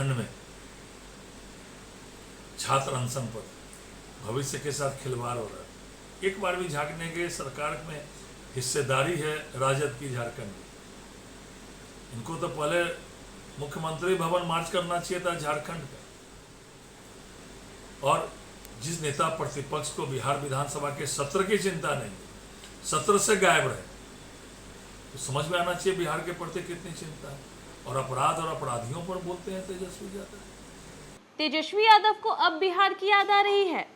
झारखंड में छात्र अनशन पर भविष्य के साथ खिलवाड़ हो रहा है। एक बार भी झांकने के सरकार में हिस्सेदारी है राजद की झारखंड में। इनको तो पहले मुख्यमंत्री भवन मार्च करना चाहिए था झारखंड का। और जिस नेता प्रतिपक्ष को बिहार विधानसभा के सत्र की चिंता नहीं, सत्र से गायब रहे, तो समझ में आना चाहिए बिहार के प्रति कितनी चिंता है। और अपराध और अपराधियों पर बोलते हैं तेजस्वी यादव। तेजस्वी यादव को अब बिहार की याद आ रही है।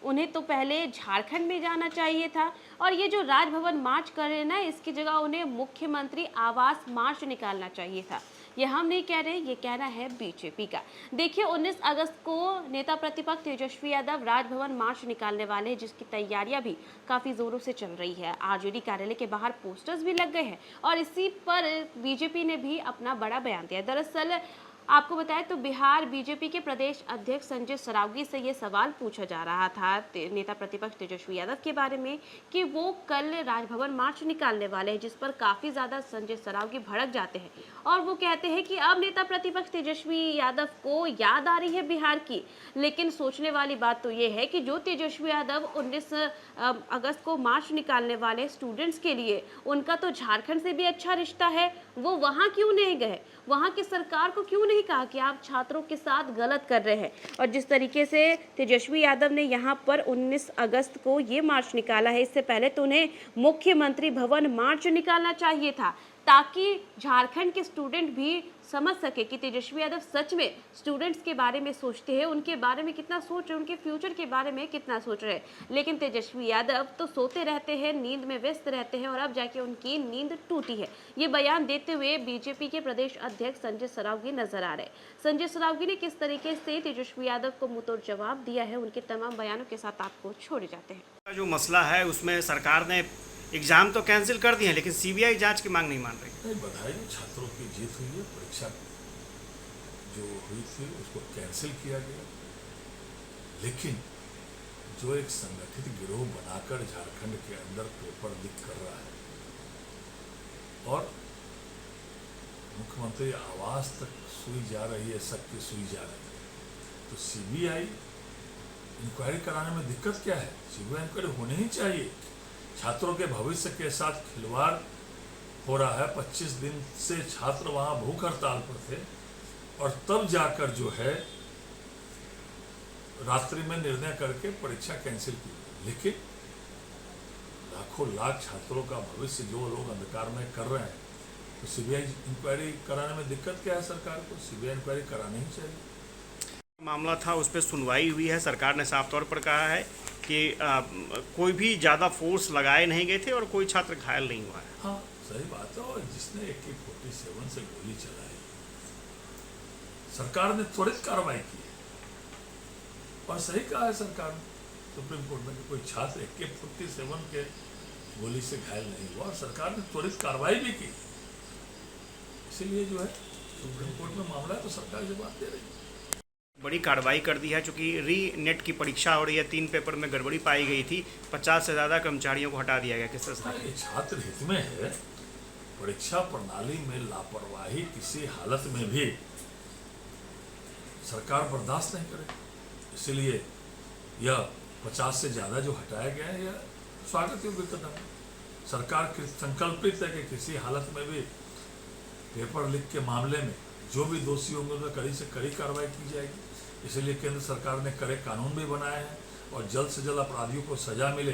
उन्हें तो पहले झारखंड में जाना चाहिए था। और ये जो राजभवन मार्च कर रहे हैं ना, इसकी जगह उन्हें मुख्यमंत्री आवास मार्च निकालना चाहिए था। ये हम नहीं कह रहे, ये कहना है बीजेपी का। देखिए 19 अगस्त को नेता प्रतिपक्ष तेजस्वी यादव राजभवन मार्च निकालने वाले हैं, जिसकी तैयारियां भी काफी जोरों से चल रही है। आरजेडी कार्यालय के बाहर पोस्टर्स भी लग गए हैं और इसी पर बीजेपी ने भी अपना बड़ा बयान दिया। दरअसल आपको बताएं तो बिहार बीजेपी के प्रदेश अध्यक्ष संजय सरावगी से ये सवाल पूछा जा रहा था नेता प्रतिपक्ष तेजस्वी यादव के बारे में कि वो कल राजभवन मार्च निकालने वाले हैं, जिस पर काफी ज्यादा संजय सरावगी भड़क जाते हैं और वो कहते हैं कि अब नेता प्रतिपक्ष तेजस्वी यादव को याद आ रही है बिहार की। लेकिन सोचने वाली बात तो ये है कि जो तेजस्वी यादव 19 अगस्त को मार्च निकालने वाले स्टूडेंट्स के लिए, उनका तो झारखंड से भी अच्छा रिश्ता है, वो वहाँ क्यों नहीं गए? वहाँ की सरकार को क्यों नहीं कहा कि आप छात्रों के साथ गलत कर रहे हैं? और जिस तरीके से तेजस्वी यादव ने यहाँ पर 19 अगस्त को ये मार्च निकाला है, इससे पहले तो उन्हें मुख्यमंत्री भवन मार्च निकालना चाहिए था, ताकि झारखंड के स्टूडेंट भी समझ सके कि तेजस्वी यादव सच में स्टूडेंट्स के बारे में सोचते हैं, उनके बारे में कितना सोच रहे हैं, उनके फ्यूचर के बारे में कितना सोच रहे हैं। लेकिन तेजस्वी यादव तो सोते रहते हैं, नींद में व्यस्त रहते हैं और अब जाके उनकी नींद टूटी है। ये बयान देते हुए बीजेपी के प्रदेश अध्यक्ष संजय सरावगी नजर आ रहे हैं। संजय सरावगी ने किस तरीके से तेजस्वी यादव को मुंहतोड़ जवाब दिया है, उनके तमाम बयानों के साथ आपको छोड़े जाते हैं। जो मसला है उसमें सरकार ने एग्जाम तो कैंसिल कर दिए हैं, लेकिन सीबीआई जांच की मांग नहीं मान रही। बधाई, छात्रों की जीत हुई है। परीक्षा जो हुई थी उसको कैंसिल किया गया, लेकिन जो एक संगठित गिरोह बनाकर झारखंड के अंदर पेपर लीक कर रहा है और मुख्यमंत्री आवास तक सुई जा रही है, सबकी सुई जा रही है, तो सीबीआई इंक्वायरी कराने में दिक्कत क्या है? सीबीआई इंक्वायरी होनी ही चाहिए। छात्रों के भविष्य के साथ खिलवाड़ हो रहा है। 25 दिन से छात्र वहां भूख हड़ताल पर थे और तब जाकर जो है रात्रि में निर्णय करके परीक्षा कैंसिल की। लेकिन लाखों लाख छात्रों का भविष्य जो लोग अंधकार में कर रहे हैं, तो सीबीआई इंक्वायरी कराने में दिक्कत क्या है? सरकार को सीबीआई इंक्वायरी करानी ही चाहिए। मामला था, उस पर सुनवाई हुई है। सरकार ने साफ तौर पर कहा है कि कोई भी ज़्यादा फोर्स लगाए नहीं गए थे और कोई छात्र घायल नहीं हुआ है। हाँ, सही बात है। और जिसने AK-47 से गोली चलाई, सरकार ने त्वरित कार्रवाई की है और सही कहा है सरकार ने सुप्रीम कोर्ट में कि कोई छात्र AK-47 के गोली से घायल नहीं हुआ और सरकार ने त्वरित कार्रवाई भी की। इसीलिए जो है सुप्रीम कोर्ट में मामला है तो सरकार जवाब दे रही है। बड़ी कार्रवाई कर दी है, चूंकि री नेट की परीक्षा हो रही है, 3 पेपर में गड़बड़ी पाई गई थी, 50 से ज़्यादा कर्मचारियों को हटा दिया गया। किस तरह से? ये छात्र हित में है। परीक्षा प्रणाली में लापरवाही किसी हालत में भी सरकार बर्दाश्त नहीं करे। इसलिए यह 50 से ज़्यादा जो हटाया गया है, यह स्वागत योग्य कदम है। सरकार संकल्पित है कि किसी हालत में भी पेपर लीक के मामले में जो भी दोषी होंगे उन पर कड़ी से कड़ी कार्रवाई की जाएगी। इसलिए केंद्र सरकार ने कड़े कानून भी बनाए हैं और जल्द से जल्द अपराधियों को सजा मिले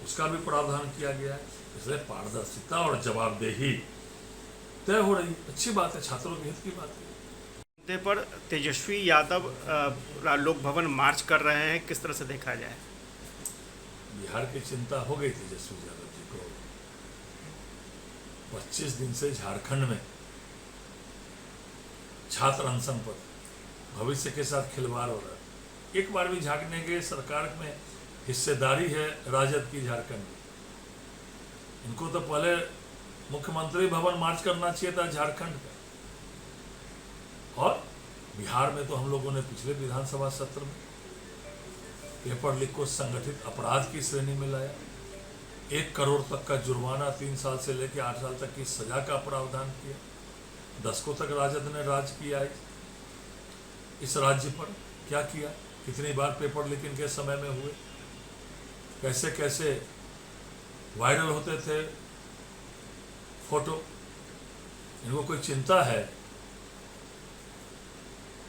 उसका भी प्रावधान किया गया है। इसलिए पारदर्शिता और जवाबदेही तय हो रही। अच्छी बात है, छात्रों के हित की बात है। मुद्दे पर तेजस्वी यादव लोक भवन मार्च कर रहे हैं, किस तरह से देखा जाए? बिहार की चिंता हो गई तेजस्वी यादव जी को। 25 दिन से झारखंड में छात्र अनशन पर भविष्य के साथ खिलवाड़ हो रहा है। एक बार भी झांकने के सरकार में हिस्सेदारी है राजद की झारखंड में। इनको तो पहले मुख्यमंत्री भवन मार्च करना चाहिए था झारखंड का। और बिहार में तो हम लोगों ने पिछले विधानसभा सत्र में पेपर लीक को संगठित अपराध की श्रेणी में लाया। 1 करोड़ तक का जुर्माना, 3 साल से लेकर 8 साल तक की सजा का प्रावधान किया। दशकों तक राजद ने राज किया है। इस राज्य पर क्या किया, कितनी बार पेपर लीकिंग के समय में हुए, कैसे कैसे वायरल होते थे फोटो, इनको कोई चिंता है?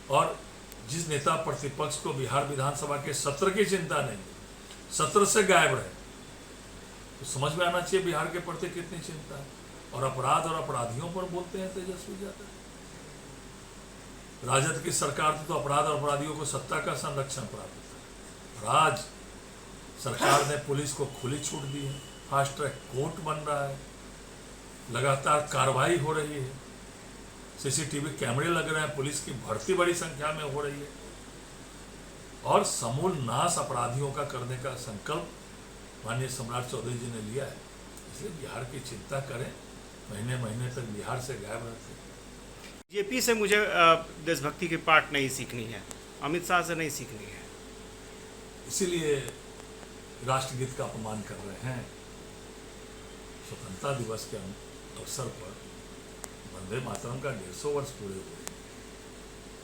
और जिस नेता प्रतिपक्ष को बिहार विधानसभा के सत्र की चिंता नहीं, सत्र से गायब रहे, तो समझ में आना चाहिए बिहार के प्रति कितनी चिंता है। और अपराध और अपराधियों पर बोलते हैं तेजस्वी यादव। राजद की सरकार थी तो अपराध और अपराधियों को सत्ता का संरक्षण प्राप्त था। आज सरकार ने पुलिस को खुली छूट दी है, फास्ट ट्रैक कोर्ट बन रहा है, लगातार कार्रवाई हो रही है, सीसीटीवी कैमरे लग रहे हैं, पुलिस की भर्ती बड़ी संख्या में हो रही है और समूल नाश अपराधियों का करने का संकल्प माननीय सम्राट चौधरी जी ने लिया है। इसलिए बिहार की चिंता करें, महीने महीने तक बिहार से गायब रहते हैं। बीजेपी से मुझे देशभक्ति की पाठ नहीं सीखनी है, अमित शाह से नहीं सीखनी है, इसीलिए राष्ट्रगीत का अपमान कर रहे हैं। स्वतंत्रता दिवस के अवसर पर वंदे मातरम का 150 वर्ष पूरे हुए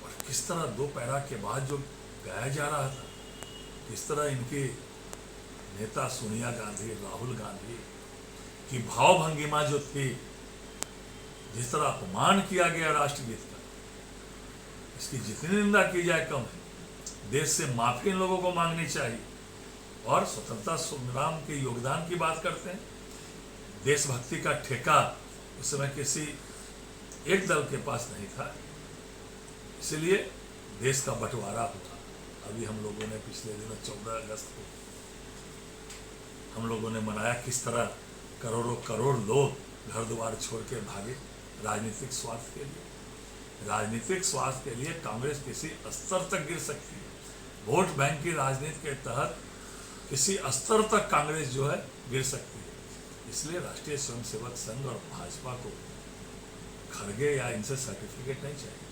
और किस तरह दो पैरा के बाद जो गाया जा रहा था, किस तरह इनकी नेता सोनिया गांधी, राहुल गांधी की भावभंगिमा जो थी, जिस तरह अपमान किया गया राष्ट्रगीत का, इसकी जितनी निंदा की जाए कम है। देश से माफी इन लोगों को मांगनी चाहिए। और स्वतंत्रता संग्राम के योगदान की बात करते हैं, देशभक्ति का ठेका उस समय किसी एक दल के पास नहीं था, इसलिए देश का बंटवारा हुआ। अभी हम लोगों ने पिछले दिनों 14 अगस्त को हम लोगों ने मनाया, किस तरह करोड़ों करोड़ लोग घर द्वार छोड़ के भागे राजनीतिक स्वार्थ के लिए। राजनीतिक स्वार्थ के लिए कांग्रेस किसी स्तर तक गिर सकती है, वोट बैंक की राजनीति के तहत किसी स्तर तक कांग्रेस जो है गिर सकती है। इसलिए राष्ट्रीय स्वयंसेवक संघ और भाजपा को खड़गे या इनसे सर्टिफिकेट नहीं चाहिए।